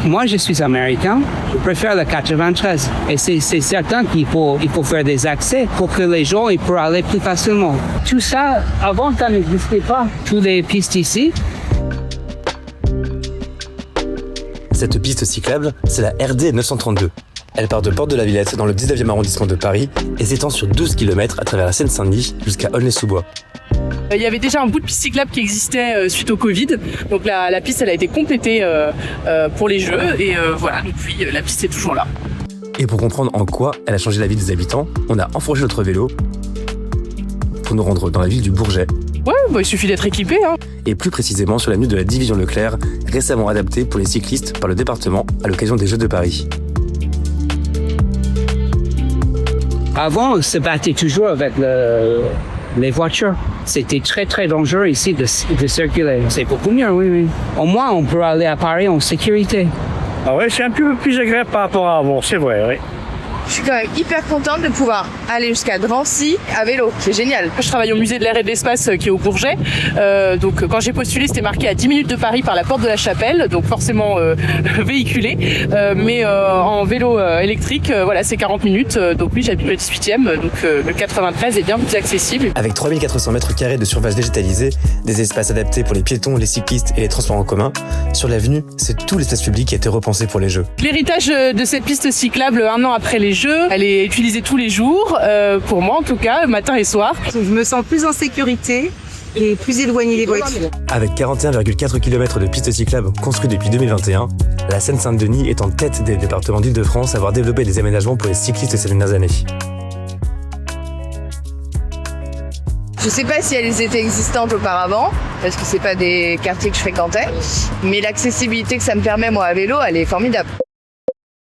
Moi, je suis américain. Je préfère le 93. Et c'est certain qu'il faut faire des accès pour que les gens ils puissent aller plus facilement. Tout ça, avant, ça n'existait pas. Toutes les pistes ici. Cette piste cyclable, c'est la RD 932. Elle part de Porte de la Villette dans le 19e arrondissement de Paris et s'étend sur 12 km à travers la Seine-Saint-Denis jusqu'à Aulnay-sous-Bois. Il y avait déjà un bout de piste cyclable qui existait suite au Covid. Donc la piste elle a été complétée pour les Jeux et voilà, depuis la piste est toujours là. Et pour comprendre en quoi elle a changé la vie des habitants, on a enfourché notre vélo pour nous rendre dans la ville du Bourget. Ouais, bah, il suffit d'être équipé. Et plus précisément sur l'avenue de la Division Leclerc, récemment adaptée pour les cyclistes par le département à l'occasion des Jeux de Paris. Avant, on se battait toujours avec les voitures. C'était très, très dangereux ici de circuler. C'est beaucoup mieux, oui. Au moins, on peut aller à Paris en sécurité. Ah ouais, c'est un peu plus agréable par rapport à avant, c'est vrai, oui. Je suis quand même hyper contente de pouvoir aller jusqu'à Drancy à vélo. C'est génial. Je travaille au musée de l'air et de l'espace qui est au Bourget. Donc quand j'ai postulé, c'était marqué à 10 minutes de Paris par la porte de la Chapelle, donc forcément véhiculé. Mais en vélo électrique, voilà, c'est 40 minutes. Donc oui, j'habite le 18e, donc le 93 est bien plus accessible. Avec 3400 m² de surface végétalisée, des espaces adaptés pour les piétons, les cyclistes et les transports en commun, sur l'avenue, c'est tout l'espace public qui a été repensé pour les Jeux. L'héritage de cette piste cyclable un an après les Jeux, elle est utilisée tous les jours, pour moi en tout cas, matin et soir. Je me sens plus en sécurité et plus éloignée des voitures. Avec 41,4 km de pistes cyclables construites depuis 2021, la Seine-Saint-Denis est en tête des départements d'Île-de-France à avoir développé des aménagements pour les cyclistes ces dernières années. Je sais pas si elles étaient existantes auparavant, parce que c'est pas des quartiers que je fréquentais, mais l'accessibilité que ça me permet moi à vélo, elle est formidable.